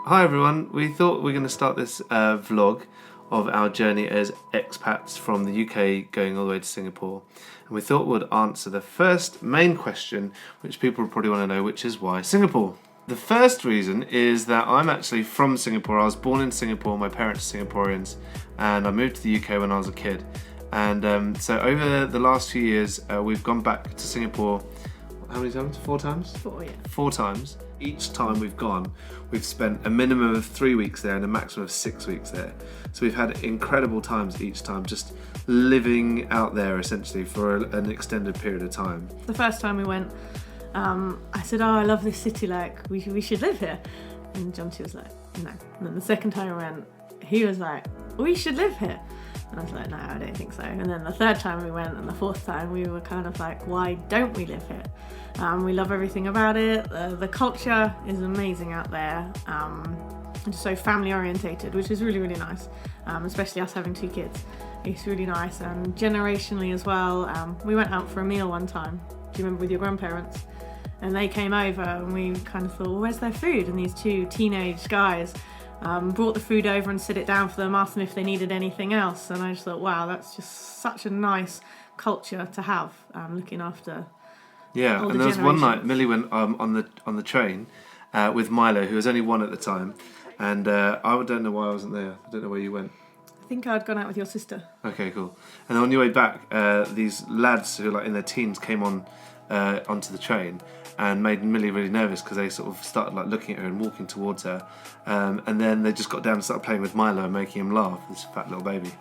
Hi everyone, we thought we were going to start this vlog of our journey as expats from the UK going all the way to Singapore. And we thought we'd answer the first main question, which people probably want to know, which is why Singapore? The first reason is that I'm actually from Singapore. I was born in Singapore, my parents are Singaporeans, and I moved to the UK when I was a kid. And so over the last few years, we've gone back to Singapore, how many times? 4 times? 4, yeah. 4 times. Each time we've gone, we've spent a minimum of 3 weeks there and a maximum of 6 weeks there. So we've had incredible times each time, just living out there essentially for an extended period of time. The first time we went, I said, I love this city, like, we should live here. And Jonty was like, no. And then the second time we went, he was like, we should live here. And I was like, no, I don't think so. And then the third time we went and the fourth time we were kind of like, why don't we live here? We love everything about it. The culture is amazing out there. Just so family orientated, which is really, really nice. Especially us having 2 kids. It's really nice. And generationally as well, we went out for a meal one time. Do you remember, with your grandparents? And they came over and we kind of thought, well, where's their food? And these 2 teenage guys brought the food over and set it down for them, asked them if they needed anything else. And I just thought, wow, that's just such a nice culture to have, looking after. Yeah, and there was one night Millie went on the train with Milo, who was only 1 at the time, and I don't know why I wasn't there. I don't know where you went. I think I'd gone out with your sister. Okay, cool. And then on your way back, these lads who are like in their teens came onto the train and made Millie really nervous because they sort of started like looking at her and walking towards her, and then they just got down and started playing with Milo and making him laugh, this fat little baby.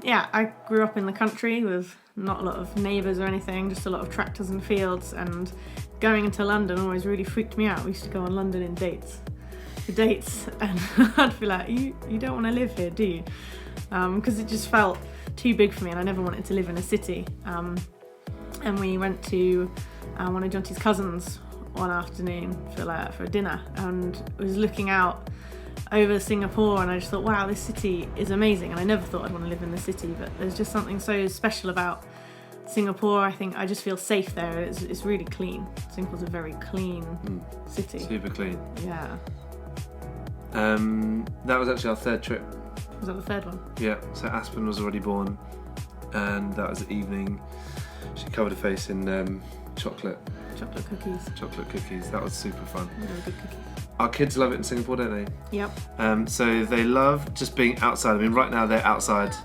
Yeah, I grew up in the country with not a lot of neighbours or anything, just a lot of tractors and fields, and going into London always really freaked me out. We used to go on London in dates, and I'd be like, you don't want to live here, do you? Because it just felt too big for me and I never wanted to live in a city. And we went to one of Jonty's cousins one afternoon for dinner, and was looking out over Singapore, and I just thought, wow, this city is amazing. And I never thought I'd want to live in the city, but there's just something so special about Singapore. I think I just feel safe there. It's really clean. Singapore's a very clean city. Super clean. Yeah. That was actually our 3rd trip. Was that the 3rd one? Yeah, so Aspen was already born, and that was the evening. She covered her face in chocolate cookies. That was super fun. Really good cookies. Our kids love it in Singapore, don't they? Yep. So they love just being outside. I mean, right now they're outside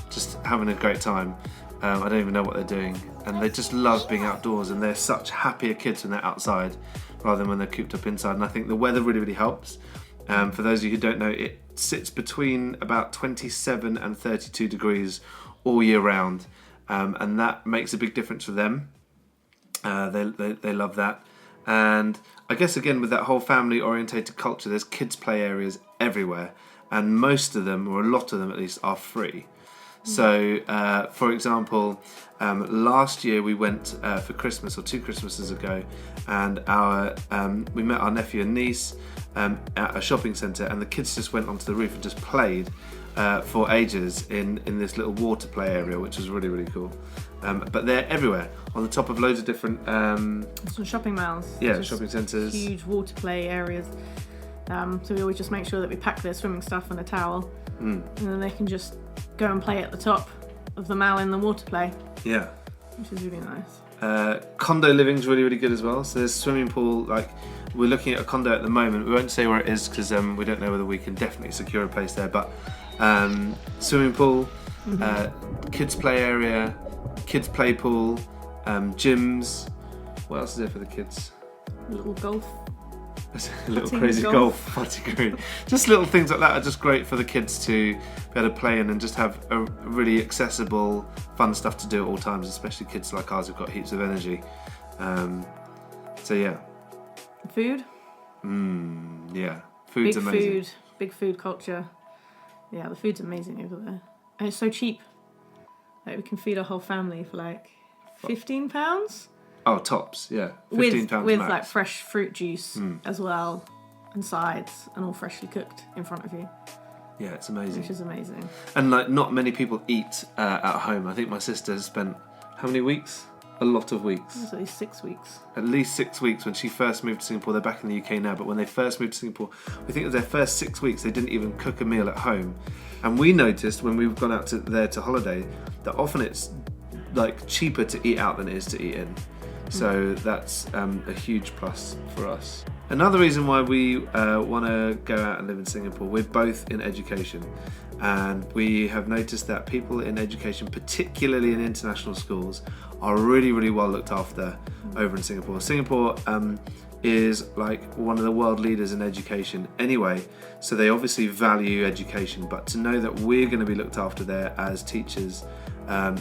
just having a great time. I don't even know what they're doing, and they just love being outdoors, and they're such happier kids when they're outside rather than when they're cooped up inside. And I think the weather really, really helps. For those of you who don't know, it sits between about 27 and 32 degrees all year round, and that makes a big difference for them. They love that. And I guess, again, with that whole family orientated culture, there's kids play areas everywhere, and most of them, or a lot of them at least, are free. So, for example, last year we went for Christmas, or 2 Christmases ago, and we met our nephew and niece at a shopping centre, and the kids just went onto the roof and just played for ages in this little water play area, which was really, really cool. But they're everywhere, on the top of loads of different Some shopping malls. Yeah, shopping centres. Huge water play areas. So we always just make sure that we pack their swimming stuff and a towel, and then they can just go and play at the top of the mall in the water play. Yeah. Which is really nice. Condo living's really, really good as well. So there's a swimming pool. Like, we're looking at a condo at the moment. We won't say where it is because we don't know whether we can definitely secure a place there. But swimming pool, kids play area, kids play pool, gyms. What else is there for the kids? A little golf. A little crazy golf putting green. Just little things like that are just great for the kids to be able to play in and just have a really accessible, fun stuff to do at all times, especially kids like ours who've got heaps of energy. So yeah. Food? Yeah. Food's big amazing. Big food culture. Yeah, the food's amazing over there. And it's so cheap. Like, we can feed our whole family for like £15. Oh, tops, yeah. £15 with max. like fresh fruit juice as well, and sides, and all freshly cooked in front of you. Yeah, it's amazing. Which is amazing. And like, not many people eat at home. I think my sister spent how many weeks a lot of weeks. It was at least 6 weeks. At least 6 weeks when she first moved to Singapore. They're back in the UK now, but when they first moved to Singapore, we think it was their first 6 weeks, they didn't even cook a meal at home. And we noticed when we've gone out there to holiday that often it's like cheaper to eat out than it is to eat in. So that's a huge plus for us. Another reason why we want to go out and live in Singapore, we're both in education. And we have noticed that people in education, particularly in international schools, are really, really well looked after over in Singapore. Singapore is like one of the world leaders in education anyway, so they obviously value education, but to know that we're going to be looked after there as teachers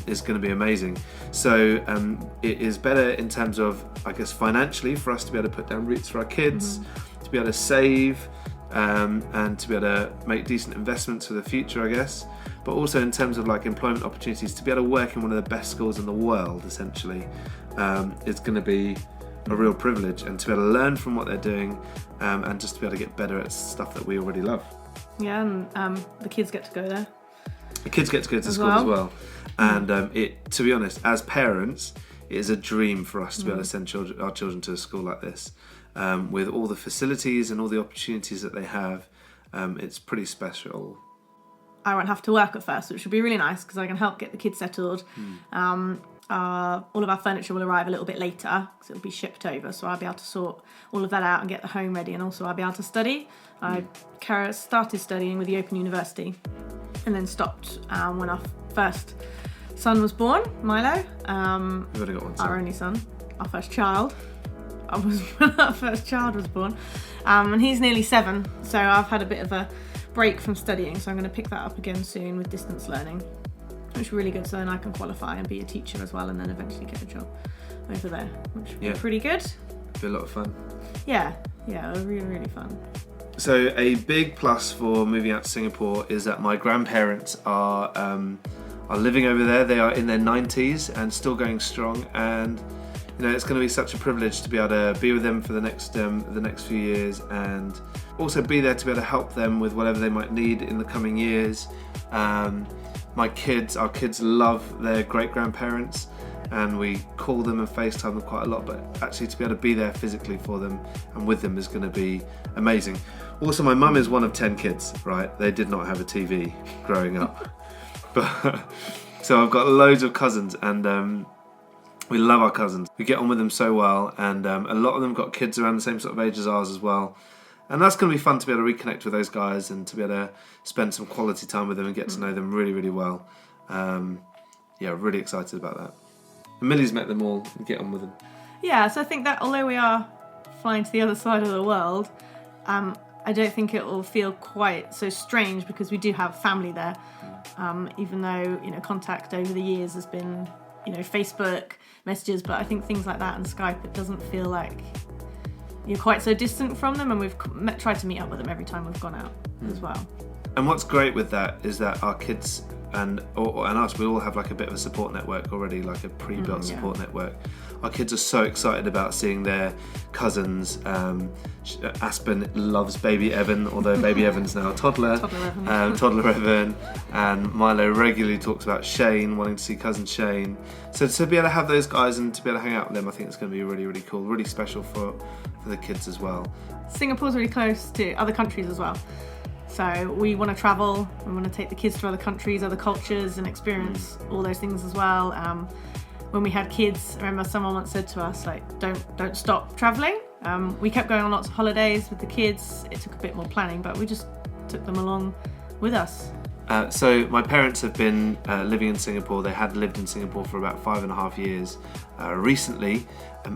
is going to be amazing. So it is better in terms of, I guess, financially for us to be able to put down roots for our kids, to be able to save, and to be able to make decent investments for the future, I guess. But also in terms of like employment opportunities, to be able to work in one of the best schools in the world, essentially, is going to be a real privilege, and to be able to learn from what they're doing, and just to be able to get better at stuff that we already love. Yeah, and the kids get to go there. The kids get to go to school as well. And to be honest, as parents, it is a dream for us to be able to send our children to a school like this. With all the facilities and all the opportunities that they have, it's pretty special. I won't have to work at first, which will be really nice because I can help get the kids settled. All of our furniture will arrive a little bit later because it'll be shipped over, so I'll be able to sort all of that out and get the home ready, and also I'll be able to study. I started studying with the Open University and then stopped when our first son was born, Milo. We've only got one son. Our only son, our first child. When our first child was born, and he's nearly 7, so I've had a bit of a break from studying, so I'm going to pick that up again soon with distance learning, which is really good, so then I can qualify and be a teacher as well, and then eventually get a job over there, which would be pretty good. Be a lot of fun. Yeah, really, really fun. So a big plus for moving out to Singapore is that my grandparents are living over there. They are in their 90s and still going strong, and it's going to be such a privilege to be able to be with them for the next few years, and also be there to be able to help them with whatever they might need in the coming years. Our kids love their great-grandparents, and we call them and FaceTime them quite a lot, but actually to be able to be there physically for them and with them is going to be amazing. Also, my mum is one of 10 kids, right? They did not have a TV growing up. But so I've got loads of cousins, and we love our cousins. We get on with them so well, and a lot of them got kids around the same sort of age as ours as well. And that's going to be fun to be able to reconnect with those guys and to be able to spend some quality time with them and get to know them really, really well. Really excited about that. And Millie's met them all and get on with them. Yeah, so I think that although we are flying to the other side of the world, I don't think it will feel quite so strange because we do have family there. Even though, contact over the years has been, Facebook messages, but I think things like that and Skype, it doesn't feel like you're quite so distant from them, and we've tried to meet up with them every time we've gone out as well. And what's great with that is that our kids and us, we all have like a bit of a support network already, like a pre-built support network. Our kids are so excited about seeing their cousins. Aspen loves baby Evan, although baby Evan's now a toddler. Toddler Evan. And Milo regularly talks about Shane, wanting to see cousin Shane. So to be able to have those guys and to be able to hang out with them, I think it's going to be really, really cool, really special for the kids as well. Singapore's really close to other countries as well. So we want to travel, we want to take the kids to other countries, other cultures, and experience all those things as well. When we had kids, I remember someone once said to us, like, don't stop traveling. We kept going on lots of holidays with the kids. It took a bit more planning, but we just took them along with us. So my parents have been living in Singapore. They had lived in Singapore for about 5.5 years recently,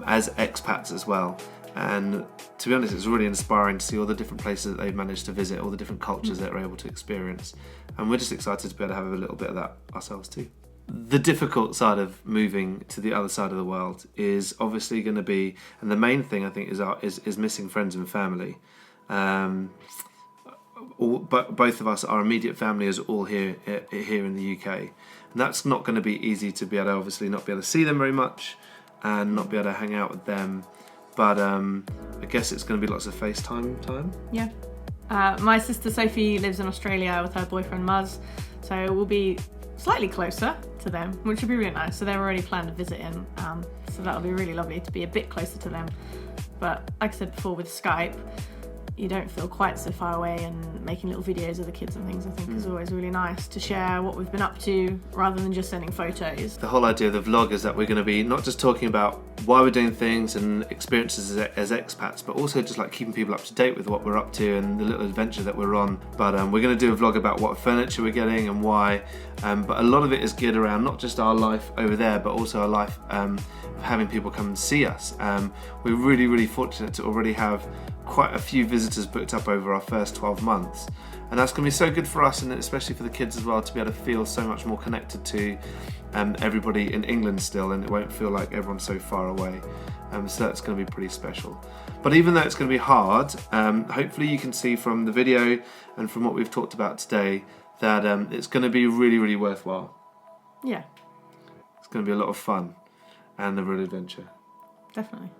as expats as well. And to be honest, it's really inspiring to see all the different places that they've managed to visit, all the different cultures that they're able to experience. And we're just excited to be able to have a little bit of that ourselves too. The difficult side of moving to the other side of the world is obviously going to be, and the main thing I think is missing friends and family. But both of us, our immediate family is all here in the UK. And that's not going to be easy to be able to obviously not be able to see them very much and not be able to hang out with them. But I guess it's going to be lots of FaceTime time. Yeah. My sister Sophie lives in Australia with her boyfriend Muzz, so we'll be slightly closer to them, which would be really nice. So they're already planned a visit in, so that'll be really lovely to be a bit closer to them. But like I said before, with Skype, you don't feel quite so far away, and making little videos of the kids and things I think is always really nice to share what we've been up to rather than just sending photos. The whole idea of the vlog is that we're going to be not just talking about why we're doing things and experiences as expats, but also just like keeping people up to date with what we're up to and the little adventure that we're on. But we're going to do a vlog about what furniture we're getting and why, but a lot of it is geared around not just our life over there, but also our life of having people come and see us. We're really, really fortunate to already have quite a few visitors booked up over our first 12 months, and that's going to be so good for us, and especially for the kids as well, to be able to feel so much more connected to everybody in England still, and it won't feel like everyone's so far away. So that's going to be pretty special. But even though it's going to be hard, hopefully you can see from the video and from what we've talked about today that it's going to be really, really worthwhile. Yeah, It's going to be a lot of fun and a real adventure. definitely.